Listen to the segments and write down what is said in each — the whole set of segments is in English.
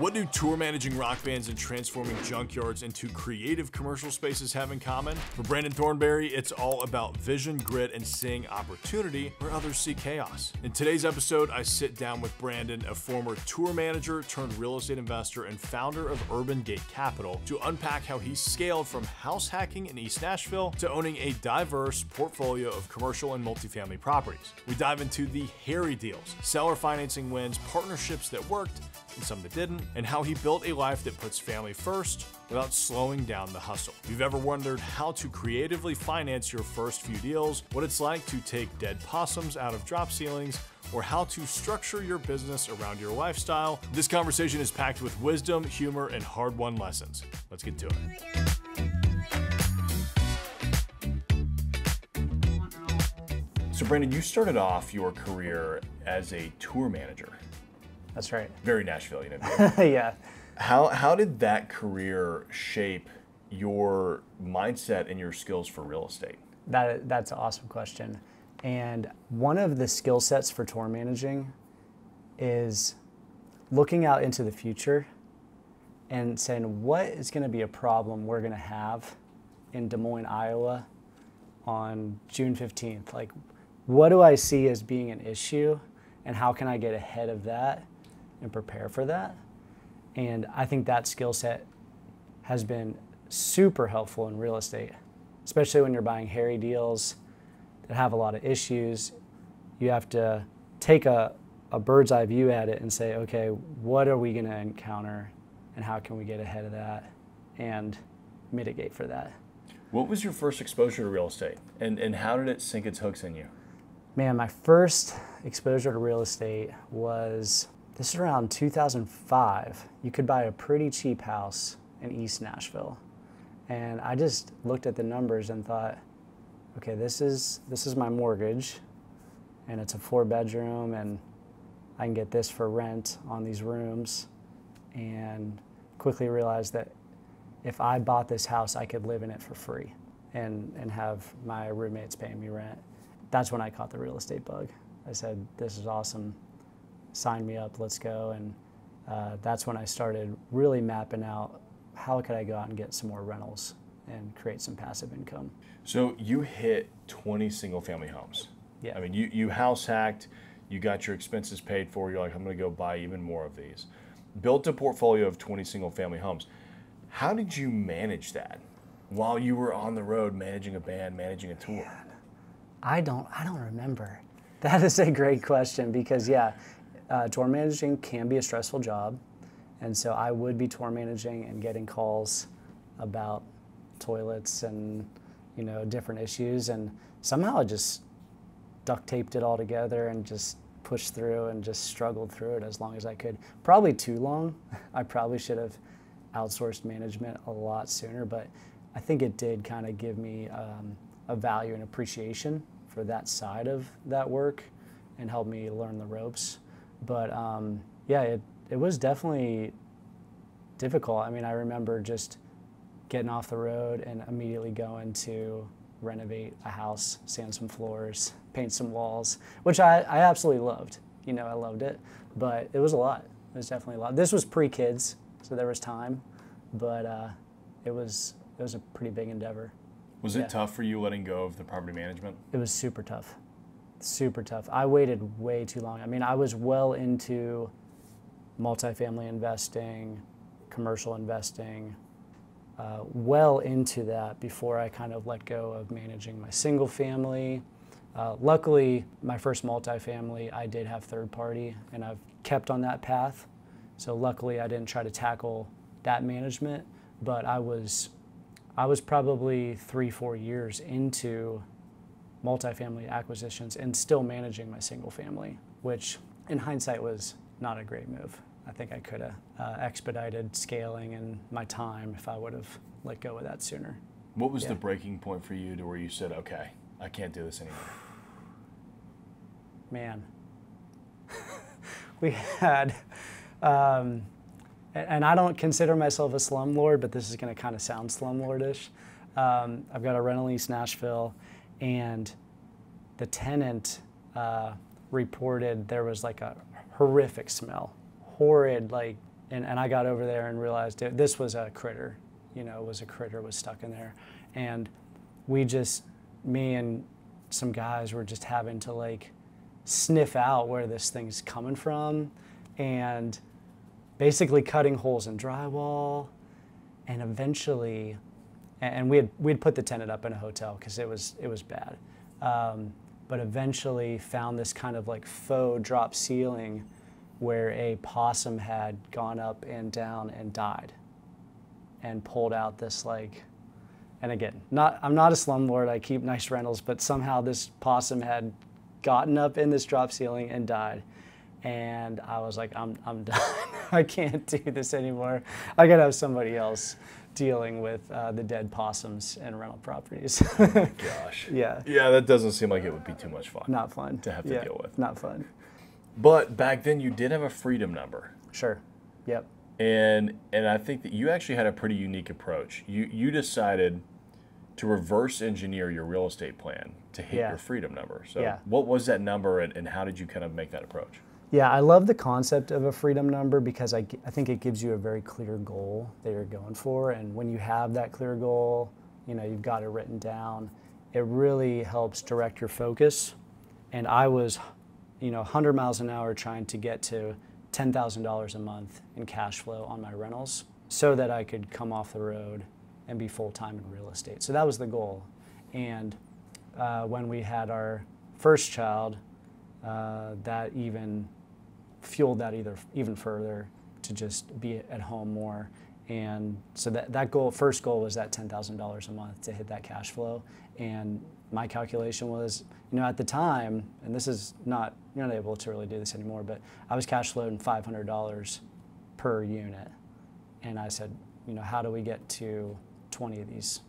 What do tour managing rock bands and transforming junkyards into creative commercial spaces have in common? For Brandon Thornberry, it's all about vision, grit, and seeing opportunity where others see chaos. In today's episode, I sit down with Brandon, a former tour manager turned real estate investor and founder of Urban Gate Capital, to unpack how he scaled from house hacking in East Nashville to owning a diverse portfolio of commercial and multifamily properties. We dive into the hairy deals, seller financing wins, partnerships that worked, and some that didn't, and how he built a life that puts family first without slowing down the hustle. If you've ever wondered how to creatively finance your first few deals, what it's like to take dead possums out of drop ceilings, or how to structure your business around your lifestyle, this conversation is packed with wisdom, humor, and hard-won lessons. Let's get to it. So Brandon, you started off your career as a tour manager. That's right. Very Nashville, you know. Yeah. How did that career shape your mindset and your skills for real estate? That's an awesome question. And one of the skill sets for tour managing is looking out into the future and saying, what is going to be a problem we're going to have in Des Moines, Iowa on June 15th? Like, what do I see as being an issue, and how can I get ahead of that and prepare for that? And I think that skill set has been super helpful in real estate, especially when you're buying hairy deals that have a lot of issues. You have to take a bird's eye view at it and say, okay, what are we gonna encounter and how can we get ahead of that and mitigate for that? What was your first exposure to real estate, and how did it sink its hooks in you? Man, my first exposure to real estate was, this is around 2005. You could buy a pretty cheap house in East Nashville. And I just looked at the numbers and thought, okay, this is my mortgage, and it's a 4-bedroom, and I can get this for rent on these rooms. And quickly realized that if I bought this house, I could live in it for free and have my roommates paying me rent. That's when I caught the real estate bug. I said, this is awesome. Sign me up, let's go. And that's when I started really mapping out how could I go out and get some more rentals and create some passive income. So you hit 20 single family homes. Yeah. I mean, you house hacked, you got your expenses paid for, you're like, I'm gonna go buy even more of these. Built a portfolio of 20 single family homes. How did you manage that while you were on the road managing a band, managing a tour? Man, I don't remember. That is a great question because yeah, tour managing can be a stressful job. And so I would be tour managing and getting calls about toilets and, you know, different issues. And somehow I just duct taped it all together and just pushed through and just struggled through it as long as I could. Probably too long. I probably should have outsourced management a lot sooner, but I think it did kind of give me a value and appreciation for that side of that work and help me learn the ropes. But yeah, it was definitely difficult. I mean, I remember just getting off the road and immediately going to renovate a house, sand some floors, paint some walls, which I absolutely loved. You know, I loved it, but it was a lot. It was definitely a lot. This was pre-kids, so there was time, but it was a pretty big endeavor. Was it tough for you letting go of the property management? It was super tough. Super tough. I waited way too long. I mean, I was well into multifamily investing, commercial investing, well into that before I kind of let go of managing my single family. Luckily, my first multifamily, I did have third party, and I've kept on that path. So luckily, I didn't try to tackle that management, but I was probably 3-4 years into multifamily acquisitions and still managing my single family, which in hindsight was not a great move. I think I could have expedited scaling and my time if I would have let go of that sooner. What was the breaking point for you to where you said, okay, I can't do this anymore? Man, we had, and I don't consider myself a slumlord, but this is going to kind of sound slumlordish. I've got a rental in East Nashville, and the tenant reported there was like a horrific smell, horrid, like and I got over there and realized this was a critter, was stuck in there. And me and some guys were just having to like sniff out where this thing's coming from, and basically cutting holes in drywall, and eventually, and we'd put the tenant up in a hotel because it was bad, but eventually found this kind of like faux drop ceiling where a possum had gone up and down and died, and pulled out this like, and again, I'm not a slumlord, I keep nice rentals, but somehow this possum had gotten up in this drop ceiling and died. And I was like, I'm done. I can't do this anymore. I gotta have somebody else dealing with the dead possums and rental properties. Oh my gosh. Yeah. Yeah, that doesn't seem like it would be too much fun. Not fun. To have to deal with. Not fun. But back then you did have a freedom number. Sure. Yep. And I think that you actually had a pretty unique approach. You decided to reverse engineer your real estate plan to hit your freedom number. So what was that number, and how did you kind of make that approach? Yeah, I love the concept of a freedom number because I think it gives you a very clear goal that you're going for. And when you have that clear goal, you've got it written down, it really helps direct your focus. And I was, 100 miles an hour trying to get to $10,000 a month in cash flow on my rentals so that I could come off the road and be full-time in real estate. So that was the goal. And when we had our first child, that even fueled that even further to just be at home more. And so that first goal was that $10,000 a month to hit that cash flow. And my calculation was, at the time, and this is not, you're not able to really do this anymore, but I was cash flowing $500 per unit. And I said, how do we get to 20 of these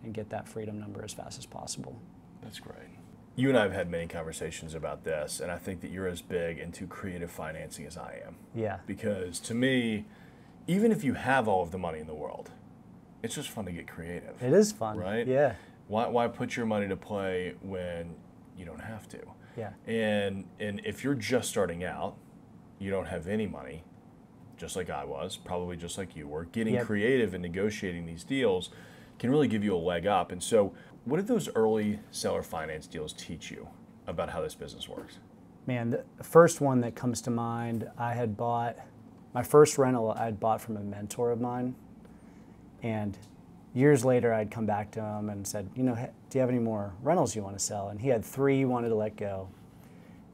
and get that freedom number as fast as possible? That's great. You and I have had many conversations about this, and I think that you're as big into creative financing as I am. Yeah. Because to me, even if you have all of the money in the world, it's just fun to get creative. It is fun. Right? Yeah. Why put your money to play when you don't have to? Yeah. And if you're just starting out, you don't have any money, just like I was, probably just like you were, getting creative and negotiating these deals can really give you a leg up. And so what did those early seller finance deals teach you about how this business works? Man, the first one that comes to mind, my first rental I had bought from a mentor of mine. And years later, I'd come back to him and said, hey, do you have any more rentals you want to sell? And he had 3 he wanted to let go.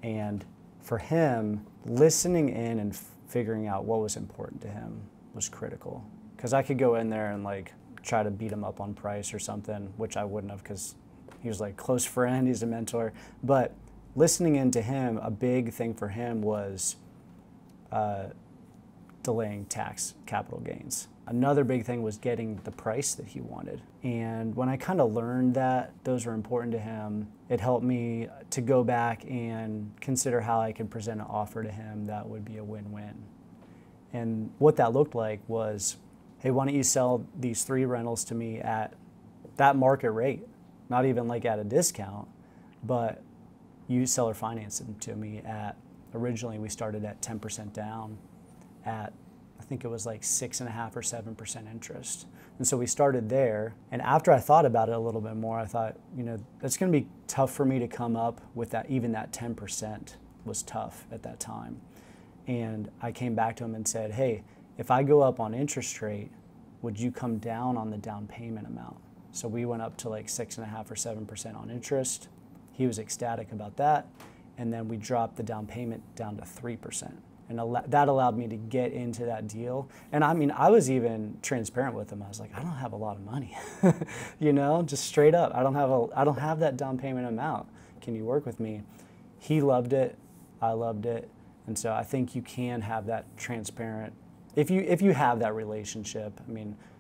And for him, listening in and figuring out what was important to him was critical. Because I could go in there and try to beat him up on price or something, which I wouldn't have because he was close friend, he's a mentor. But listening into him, a big thing for him was delaying tax capital gains. Another big thing was getting the price that he wanted. And when I kind of learned that those were important to him, it helped me to go back and consider how I could present an offer to him that would be a win-win. And what that looked like was, hey, why don't you sell these 3 rentals to me at that market rate? Not even at a discount, but you seller finance them to me at, originally we started at 10% down at, I think it was 6.5% or 7% interest. And so we started there. And after I thought about it a little bit more, I thought, that's going to be tough for me to come up with that. Even that 10% was tough at that time. And I came back to him and said, hey, if I go up on interest rate, would you come down on the down payment amount? So we went up to 6.5% or 7% on interest. He was ecstatic about that. And then we dropped the down payment down to 3%. And that allowed me to get into that deal. And I was even transparent with him. I was like, I don't have a lot of money, just straight up. I don't have that down payment amount. Can you work with me? He loved it. I loved it. And so I think you can have that transparent, if you have that relationship.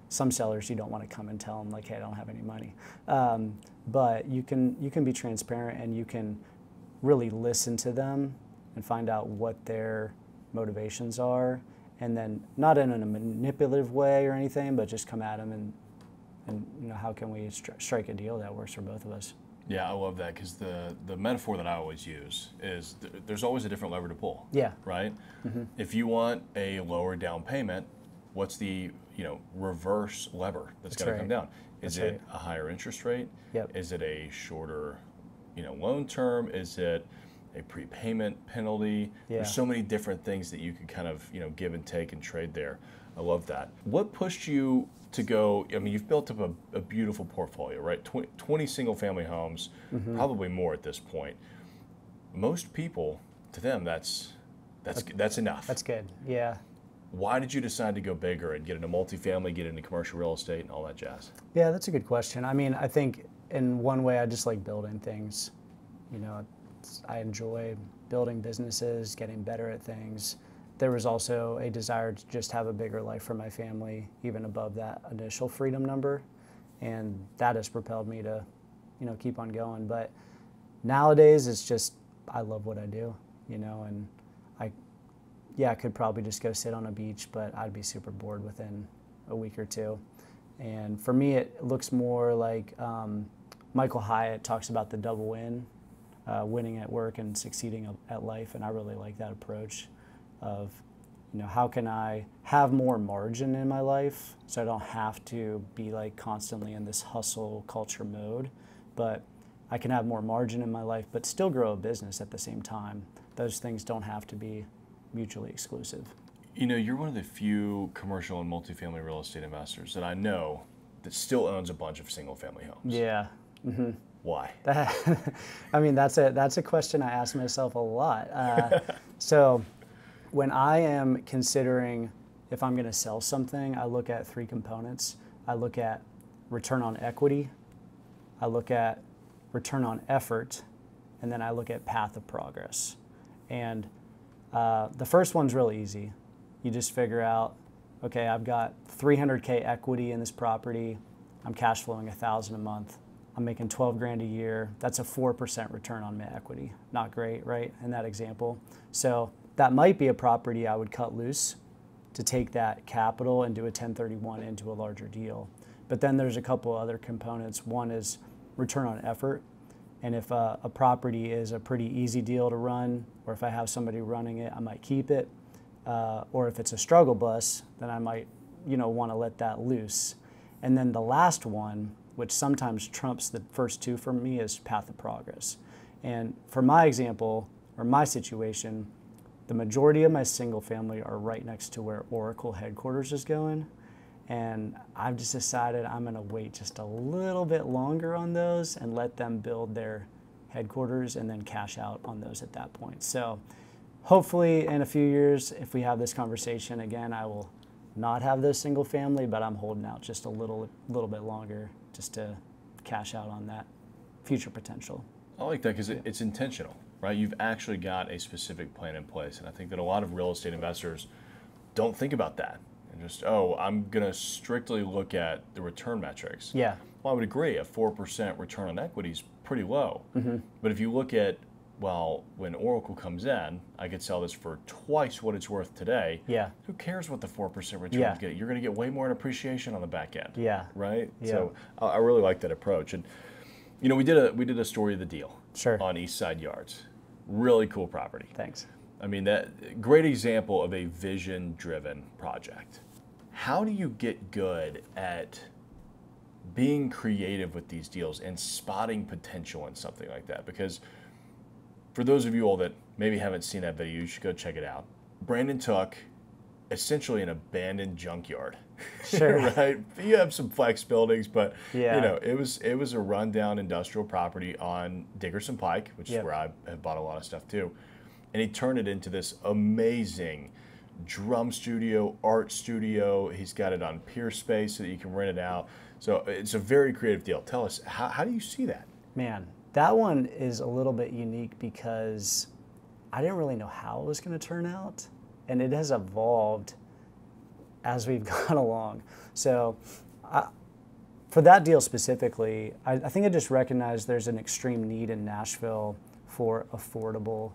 Some sellers you don't want to come and tell them hey, I don't have any money. But you can be transparent, and you can really listen to them and find out what their motivations are, and then not in a manipulative way or anything, but just come at them and how can we strike a deal that works for both of us. Yeah, I love that because the metaphor that I always use is there's always a different lever to pull. Yeah. Right? If you want a lower down payment, what's the reverse lever that's going to come down? Is it a higher interest rate? Yep. Is it a shorter loan term? Is it a prepayment penalty? Yeah. There's so many different things that you could kind of give and take and trade there. I love that. What pushed you to go? I mean, you've built up a beautiful portfolio, right? 20 single family homes, probably more at this point. Most people, to them, that's enough. That's good. Yeah. Why did you decide to go bigger and get into multifamily, get into commercial real estate and all that jazz? Yeah, that's a good question. I mean, I think in one way, I just like building things. I enjoy building businesses, getting better at things. There was also a desire to just have a bigger life for my family, even above that initial freedom number. And that has propelled me to, keep on going. But nowadays, it's just, I love what I do, and I could probably just go sit on a beach, but I'd be super bored within a week or two. And for me, it looks more like Michael Hyatt talks about the double win, winning at work and succeeding at life. And I really like that approach of, how can I have more margin in my life so I don't have to be like constantly in this hustle culture mode, but I can have more margin in my life, but still grow a business at the same time. Those things don't have to be mutually exclusive. You're one of the few commercial and multifamily real estate investors that I know that still owns a bunch of single family homes. Yeah. Why? I mean, that's a question I ask myself a lot. So when I am considering if I'm going to sell something, I look at three components. I look at return on equity, I look at return on effort, and then I look at path of progress. And the first one's really easy. You just figure out, okay, I've got $300K equity in this property. I'm cash flowing $1,000 a month. I'm making 12 grand a year. That's a 4% return on my equity. Not great, right? In that example. So that might be a property I would cut loose to take that capital and do a 1031 into a larger deal. But then there's a couple other components. One is return on effort. And if a property is a pretty easy deal to run, or if I have somebody running it, I might keep it. Or if it's a struggle bus, then I might, want to let that loose. And then the last one, which sometimes trumps the first two for me, is path of progress. And for my example, or my situation, the majority of my single family are right next to where Oracle headquarters is going. And I've just decided I'm going to wait just a little bit longer on those and let them build their headquarters and then cash out on those at that point. So hopefully in a few years, if we have this conversation again, I will not have those single family, but I'm holding out just a little bit longer just to cash out on that future potential. I like that because it's intentional, right? You've actually got a specific plan in place. And I think that a lot of real estate investors don't think about that. Just, I'm going to strictly look at the return metrics. Yeah. Well, I would agree. A 4% return on equity is pretty low. But if you look at, when Oracle comes in, I could sell this for twice what it's worth today. Yeah. Who cares what the 4% return is getting? You're going to get way more in appreciation on the back end. Yeah. Right? Yeah. So I really like that approach. And, we did a story of the deal. Sure. On East Side Yards. Really cool property. Thanks. I mean, that great example of a vision-driven project. How do you get good at being creative with these deals and spotting potential in something like that? Because for those of you all that maybe haven't seen that video, you should go check it out. Brandon took essentially an abandoned junkyard. Sure. Right? You have some flex buildings, but Yeah. it was a rundown industrial property on Dickerson Pike, which Yep. is where I have bought a lot of stuff too. And he turned it into this amazing drum studio, art studio. He's got it on Peer Space so that you can rent it out. So it's a very creative deal. Tell us, how do you see that? Man, that one is a little bit unique because I didn't really know how it was going to turn out. And it has evolved as we've gone along. So for that deal specifically, I think I just recognized there's an extreme need in Nashville for affordable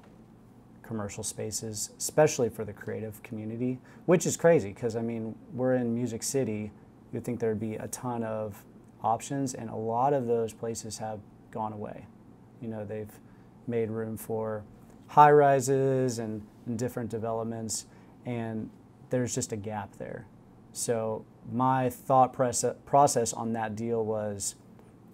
commercial spaces, especially for the creative community, which is crazy because, I mean, we're in Music City. You'd think there'd be a ton of options, and a lot of those places have gone away. You know, they've made room for high rises and different developments, and there's just a gap there. So my thought process on that deal was,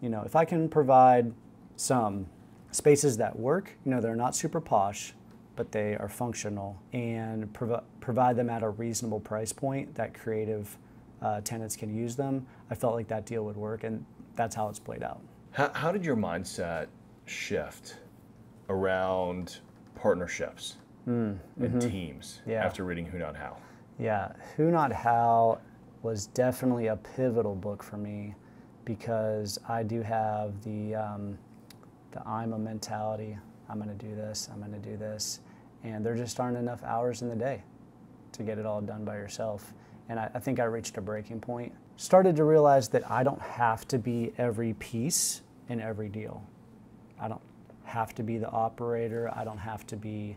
you know, if I can provide some spaces that work, you know, they're not super posh, but they are functional, and provide them at a reasonable price point that creative tenants can use them, I felt like that deal would work, and that's how it's played out. How did your mindset shift around partnerships and teams after reading Who Not How? Yeah, Who Not How was definitely a pivotal book for me, because I do have the I'm a mentality. I'm going to do this, I'm going to do this. And there just aren't enough hours in the day to get it all done by yourself. And I think I reached a breaking point. Started to realize that I don't have to be every piece in every deal. I don't have to be the operator. I don't have to be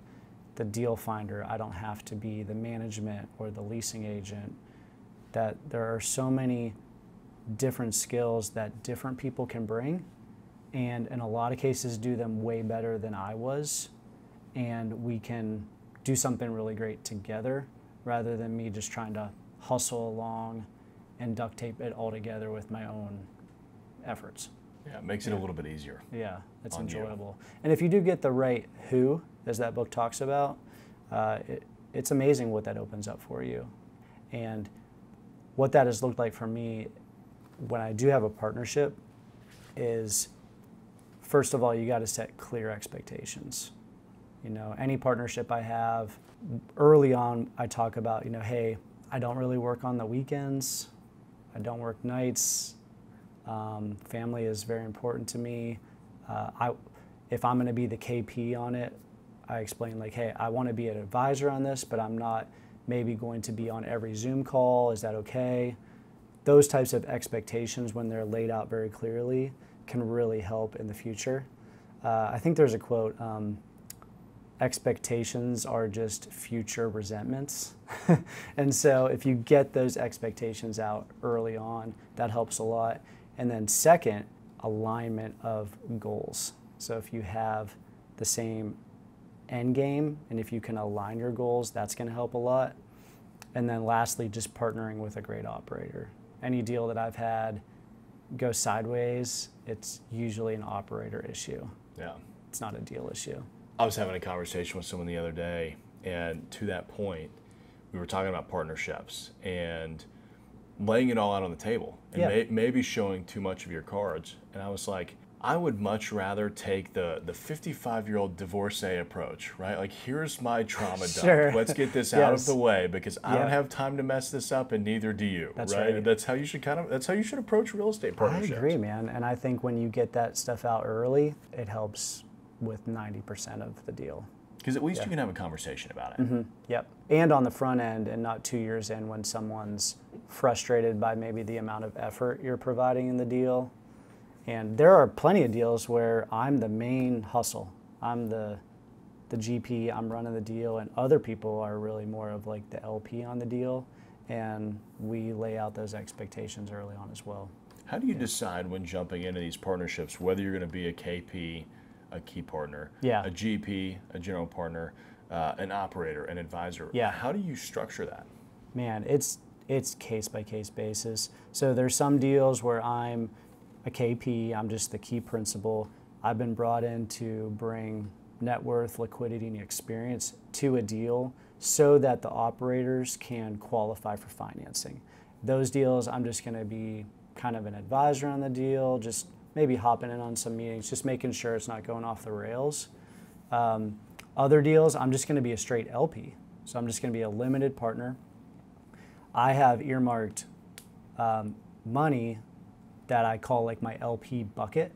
the deal finder. I don't have to be the management or the leasing agent. That there are so many different skills that different people can bring, and in a lot of cases do them way better than I was, and we can do something really great together rather than me just trying to hustle along and duct tape it all together with my own efforts. Yeah, it makes it a little bit easier. Yeah, it's enjoyable. And if you do get the right who, as that book talks about, it's amazing what that opens up for you. And what that has looked like for me when I do have a partnership is, first of all, you got to set clear expectations. You know, any partnership I have, early on, I talk about, you know, hey, I don't really work on the weekends. I don't work nights. Family is very important to me. If I'm going to be the KP on it, I explain like, hey, I want to be an advisor on this, but I'm not maybe going to be on every Zoom call. Is that okay? Those types of expectations, when they're laid out very clearly, can really help in the future. I think there's a quote, expectations are just future resentments. And so if you get those expectations out early on, that helps a lot. And then second, alignment of goals. So if you have the same end game, and if you can align your goals, that's going to help a lot. And then lastly, just partnering with a great operator. Any deal that I've had go sideways, it's usually an operator issue. Yeah. It's not a deal issue. I was having a conversation with someone the other day, and to that point, we were talking about partnerships and laying it all out on the table and maybe showing too much of your cards. And I was like, I would much rather take the 55-year-old divorcee approach, right? Like, here's my trauma dump. Let's get this out of the way, because I don't have time to mess this up, and neither do you. That's right. That's how you should approach real estate partnerships. I agree, man. And I think when you get that stuff out early, it helps with 90% of the deal. Because at least you can have a conversation about it. Yep. And on the front end, and not 2 years in, when someone's frustrated by maybe the amount of effort you're providing in the deal. And there are plenty of deals where I'm the main hustle. I'm the GP, I'm running the deal, and other people are really more of like the LP on the deal. And we lay out those expectations early on as well. How do you decide when jumping into these partnerships, whether you're going to be a KP, a key partner, a GP, a general partner, an operator, an advisor? How do you structure that? Man, it's case by case basis. So there's some deals where I'm a KP, I'm just the key principal. I've been brought in to bring net worth, liquidity, and experience to a deal so that the operators can qualify for financing. Those deals, I'm just going to be kind of an advisor on the deal, just maybe hopping in on some meetings, just making sure it's not going off the rails. Other deals, I'm just going to be a straight LP. So I'm just going to be a limited partner. I have earmarked money that I call like my LP bucket,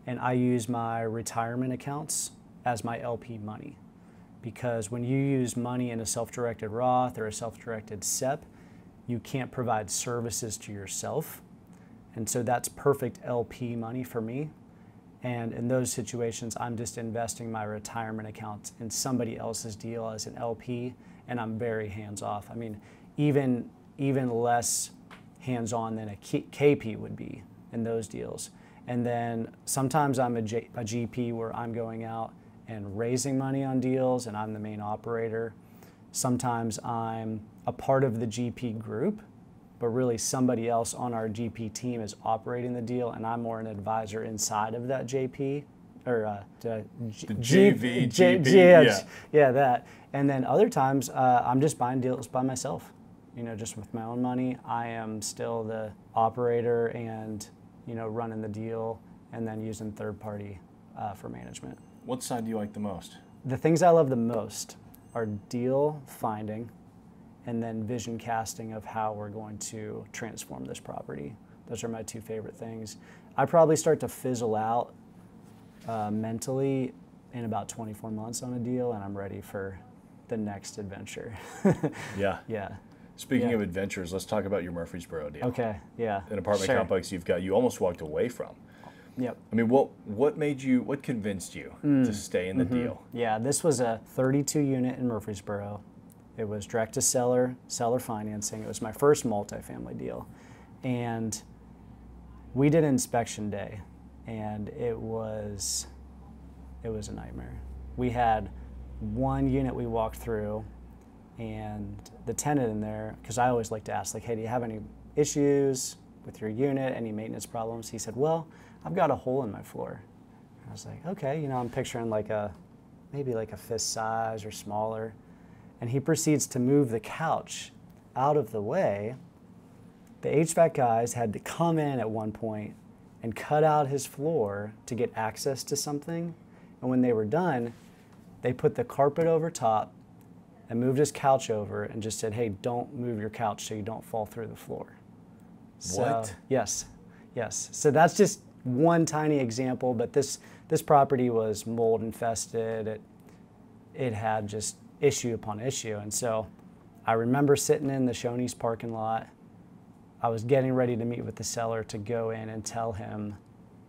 and I use my retirement accounts as my LP money. Because when you use money in a self-directed Roth or a self-directed SEP, you can't provide services to yourself. And so that's perfect LP money for me. And in those situations, I'm just investing my retirement accounts in somebody else's deal as an LP, and I'm very hands-off. I mean, even less hands-on than a KP would be in those deals. And then sometimes I'm a GP where I'm going out and raising money on deals and I'm the main operator. Sometimes I'm a part of the GP group, but really somebody else on our GP team is operating the deal and I'm more an advisor inside of that JP. Or the JV, GP, yeah, that. And then other times I'm just buying deals by myself, just with my own money. I am still the operator and, running the deal and then using third party for management. What side do you like the most? The things I love the most are deal finding and then vision casting of how we're going to transform this property. Those are my two favorite things. I probably start to fizzle out mentally in about 24 months on a deal, and I'm ready for the next adventure. Yeah. Yeah. Speaking of adventures, let's talk about your Murfreesboro deal. Okay, yeah. An apartment complex you almost walked away from. Yep. I mean, what convinced you to stay in the deal? Yeah, this was a 32 unit in Murfreesboro. It was direct to seller financing. It was my first multifamily deal. And we did inspection day, and it was a nightmare. We had one unit we walked through, and the tenant in there, because I always like to ask, like, hey, do you have any issues with your unit, any maintenance problems? He said, well, I've got a hole in my floor. I was like, okay, I'm picturing maybe like a fist size or smaller. And he proceeds to move the couch out of the way. The HVAC guys had to come in at one point and cut out his floor to get access to something. And when they were done, they put the carpet over top and moved his couch over and just said, hey, don't move your couch so you don't fall through the floor. What? So, yes. So that's just one tiny example, but this property was mold infested. It had just issue upon issue. And so I remember sitting in the Shoney's parking lot. I was getting ready to meet with the seller to go in and tell him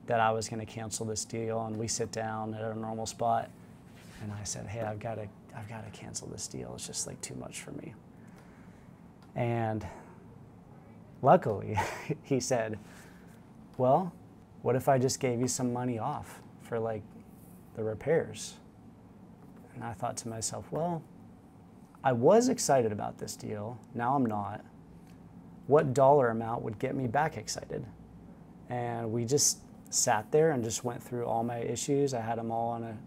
that I was going to cancel this deal. And we sit down at a normal spot. And I said, hey, I've got to cancel this deal. It's just too much for me. And luckily, he said, well, what if I just gave you some money off for the repairs? And I thought to myself, well, I was excited about this deal. Now I'm not. What dollar amount would get me back excited? And we just sat there and just went through all my issues. I had them all on a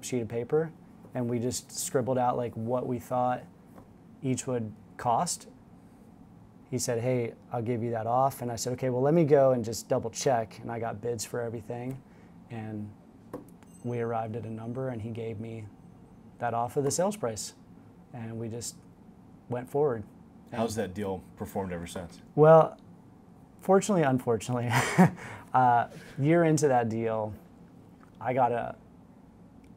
sheet of paper, and we just scribbled out what we thought each would cost. He said, hey, I'll give you that off. And I said, okay, well, let me go and just double check. And I got bids for everything. And we arrived at a number, and he gave me that off of the sales price. And we just went forward. How's that deal performed ever since? Well, fortunately, unfortunately, year into that deal, I got an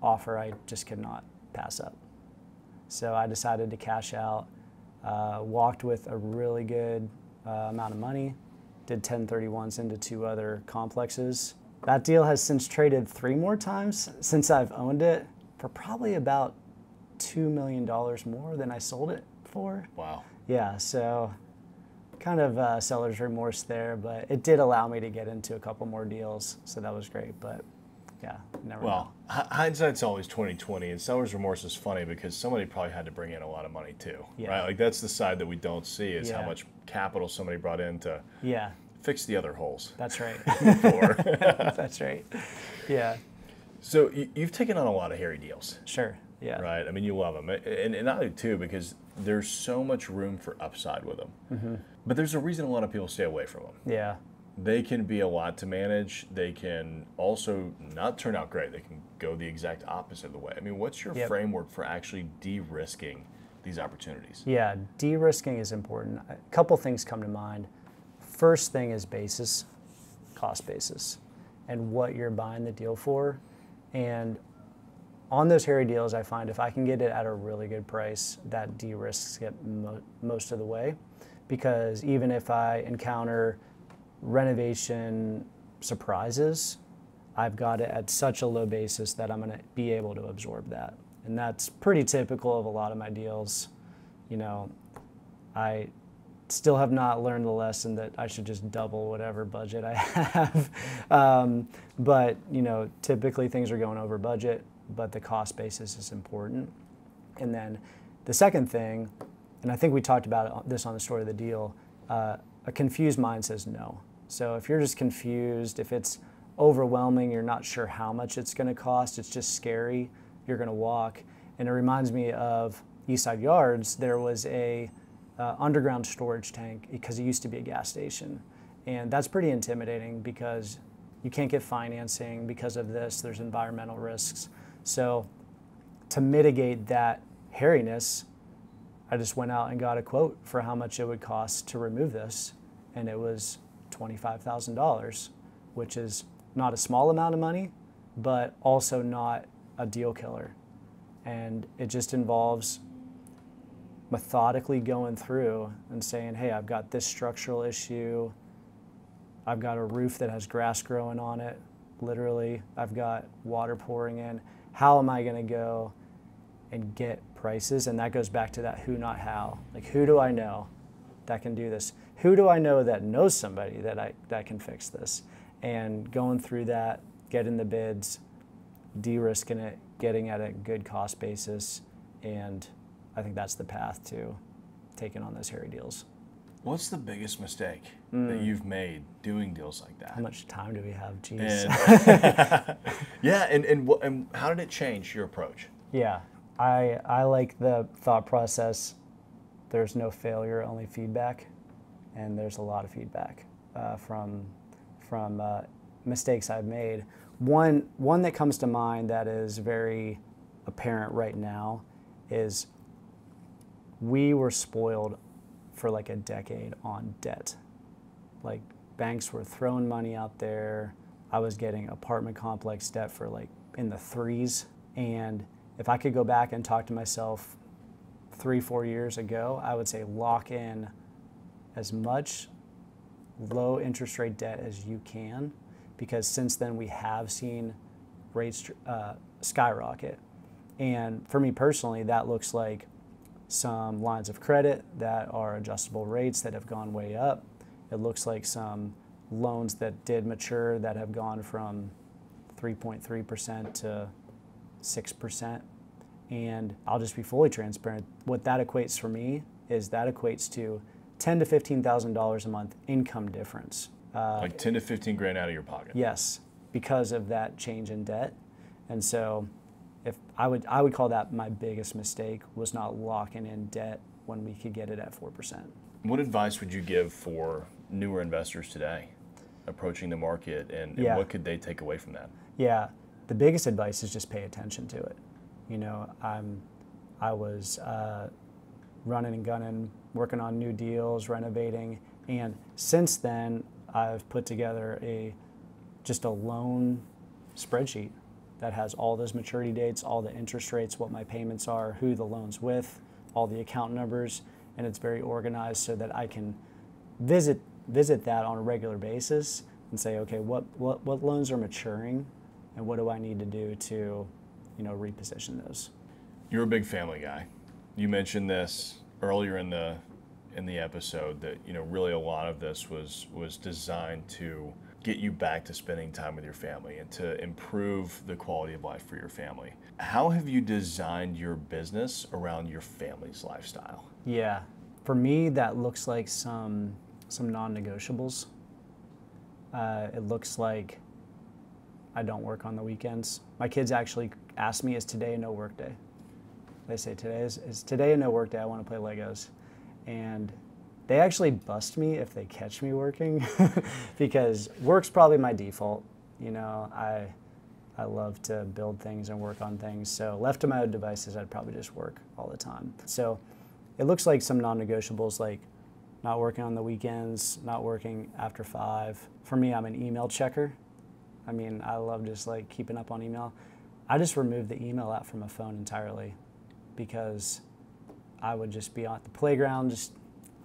offer I just could not pass up. So I decided to cash out. Walked with a really good amount of money, did 1031s into 2 other complexes. That deal has since traded 3 more times since I've owned it for probably about $2 million more than I sold it for. Wow. Yeah, so kind of seller's remorse there, but it did allow me to get into a couple more deals, so that was great, but yeah, never know. Hindsight's always 20/20, and seller's remorse is funny because somebody probably had to bring in a lot of money too, right? That's the side that we don't see is how much capital somebody brought in to fix the other holes. That's right. Before. That's right. Yeah. So you've taken on a lot of hairy deals. Sure. Yeah. Right. I mean, you love them, and I do too because there's so much room for upside with them. Mm-hmm. But there's a reason a lot of people stay away from them. Yeah. They can be a lot to manage. They can also not turn out great. They can go the exact opposite of the way. I mean, what's your framework for actually de-risking these opportunities? Yeah, de-risking is important. A couple things come to mind. First thing is basis, cost basis, and what you're buying the deal for. And on those hairy deals, I find if I can get it at a really good price, that de-risks it most of the way. Because even if I encounter renovation surprises, I've got it at such a low basis that I'm going to be able to absorb that. And that's pretty typical of a lot of my deals. I Still have not learned the lesson that I should just double whatever budget I have. But typically things are going over budget, but the cost basis is important. And then the second thing, and I think we talked about this on the Story of the Deal, a confused mind says no. So if you're just confused, if it's overwhelming, you're not sure how much it's going to cost, it's just scary, you're going to walk. And it reminds me of Eastside Yards. There was a underground storage tank because it used to be a gas station. And that's pretty intimidating because you can't get financing because of this. There's environmental risks. So to mitigate that hairiness, I just went out and got a quote for how much it would cost to remove this. And it was $25,000, which is not a small amount of money, but also not a deal killer. And it just involves methodically going through and saying, hey, I've got this structural issue. I've got a roof that has grass growing on it, literally. I've got water pouring in. How am I going to go and get prices? And that goes back to that who, not how. Like, who do I know that can do this? Who do I know that knows somebody that can fix this? And going through that, getting the bids, de-risking it, getting at a good cost basis, and I think that's the path to taking on those hairy deals. What's the biggest mistake that you've made doing deals like that? How much time do we have? Jeez. And, yeah, and how did it change your approach? Yeah, I like the thought process. There's no failure, only feedback, and there's a lot of feedback from mistakes I've made. One that comes to mind that is very apparent right now is we were spoiled for like a decade on debt. Like, banks were throwing money out there. I was getting apartment complex debt for like in the threes. And if I could go back and talk to myself 3-4 years ago, I would say lock in as much low interest rate debt as you can, because since then we have seen rates skyrocket. And for me personally, that looks like some lines of credit that are adjustable rates that have gone way up. It looks like some loans that did mature that have gone from 3.3% to 6%. And I'll just be fully transparent. What that equates for me is that equates to $10,000 to $15,000 a month income difference. Like 10 to 15 grand out of your pocket. Yes, because of that change in debt. And so if I would call that my biggest mistake, was not locking in debt when we could get it at 4%. What advice would you give for newer investors today approaching the market, and what could they take away from that? Yeah, the biggest advice is just pay attention to it. I was running and gunning, working on new deals, renovating, and since then I've put together just a loan spreadsheet that has all those maturity dates, all the interest rates, what my payments are, who the loan's with, all the account numbers, and it's very organized so that I can visit that on a regular basis and say, okay, what loans are maturing, and what do I need to do to, reposition those? You're a big family guy. You mentioned this earlier in the episode that really a lot of this was designed to get you back to spending time with your family and to improve the quality of life for your family. How have you designed your business around your family's lifestyle? Yeah, for me that looks like some non-negotiables. It looks like I don't work on the weekends. My kids actually ask me, is today a no work day? They say, is today a no work day? I want to play Legos. And they actually bust me if they catch me working because work's probably my default. I love to build things and work on things. So left to my own devices, I'd probably just work all the time. So it looks like some non-negotiables, like not working on the weekends, not working after 5. For me, I'm an email checker. I love just like keeping up on email. I just removed the email app from my phone entirely because I would just be on the playground,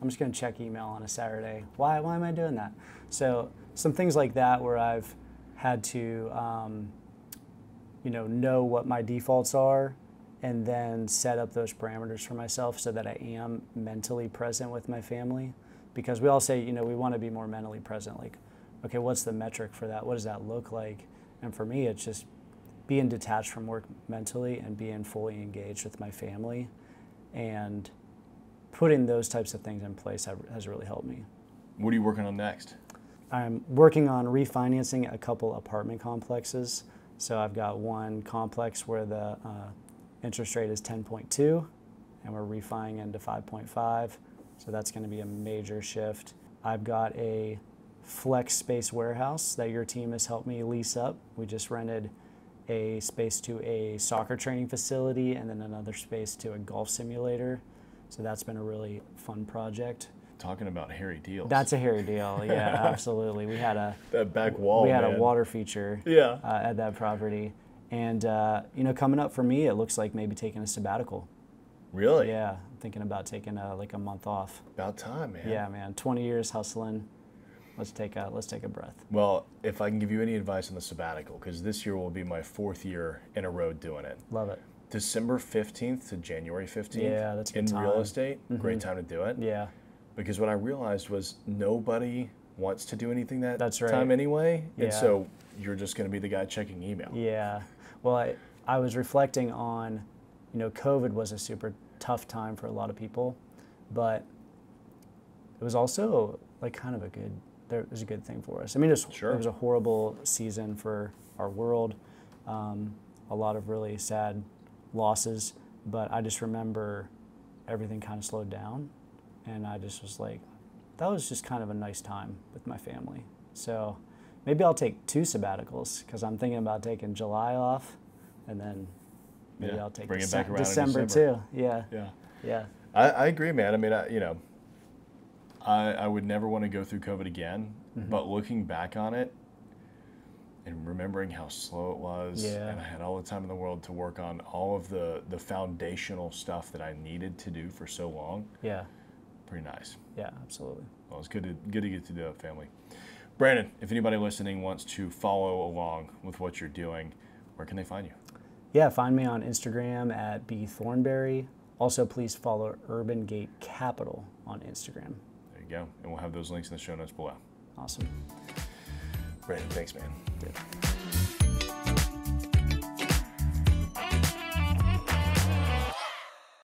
I'm just going to check email on a Saturday. Why am I doing that? So some things like that where I've had to, know what my defaults are and then set up those parameters for myself so that I am mentally present with my family. because we all say, you know, we want to be more mentally present. Like, okay, what's the metric for that? What does that look like? And for me, it's just being detached from work mentally and being fully engaged with my family, and putting those types of things in place has really helped me. What are you working on next? I'm working on refinancing a couple apartment complexes. So I've got one complex where the interest rate is 10.2, and we're refining into 5.5. So that's going to be a major shift. I've got a flex space warehouse that your team has helped me lease up. We just rented a space to a soccer training facility and then another space to a golf simulator. So that's been a really fun project. Talking about hairy deals. That's a hairy deal, yeah, absolutely. We had that back wall. We had man. a water feature at that property, and you know, coming up for me, it looks like maybe taking a sabbatical. Really? Yeah, I'm thinking about taking like a month off. About time, man. Yeah, man. 20 years hustling. Let's take a breath. Well, if I can give you any advice on the sabbatical, because this year will be my 4th year in a row doing it. Love it. December 15th to January 15th. Yeah, that's a good in time. real estate. Great time to do it. Yeah. Because what I realized was nobody wants to do anything That's right. time anyway. Yeah. And so you're just going to be the guy checking email. Yeah. Well, I was reflecting on, you know, COVID was a super tough time for a lot of people, but it was also like kind of it was a good thing for us. I mean, it was a horrible season for our world, a lot of really sad losses, but I just remember everything kind of slowed down. And I just was like, that was just kind of a nice time with my family. So maybe I'll take 2 sabbaticals, because I'm thinking about taking July off, and then maybe I'll take Bring it back around December in December too. Yeah. Yeah. Yeah. I agree, man. I mean, I would never want to go through COVID again, but looking back on it and remembering how slow it was, and I had all the time in the world to work on all of the foundational stuff that I needed to do for so long. Yeah. Pretty nice. Yeah, absolutely. Well, it's good to get to do it, family. Brandon, if anybody listening wants to follow along with what you're doing, where can they find you? Yeah, find me on Instagram at bthornberry. Also, please follow Urban Gate Capital on Instagram. There you go. And we'll have those links in the show notes below. Awesome. Brandon, thanks, man. Dude.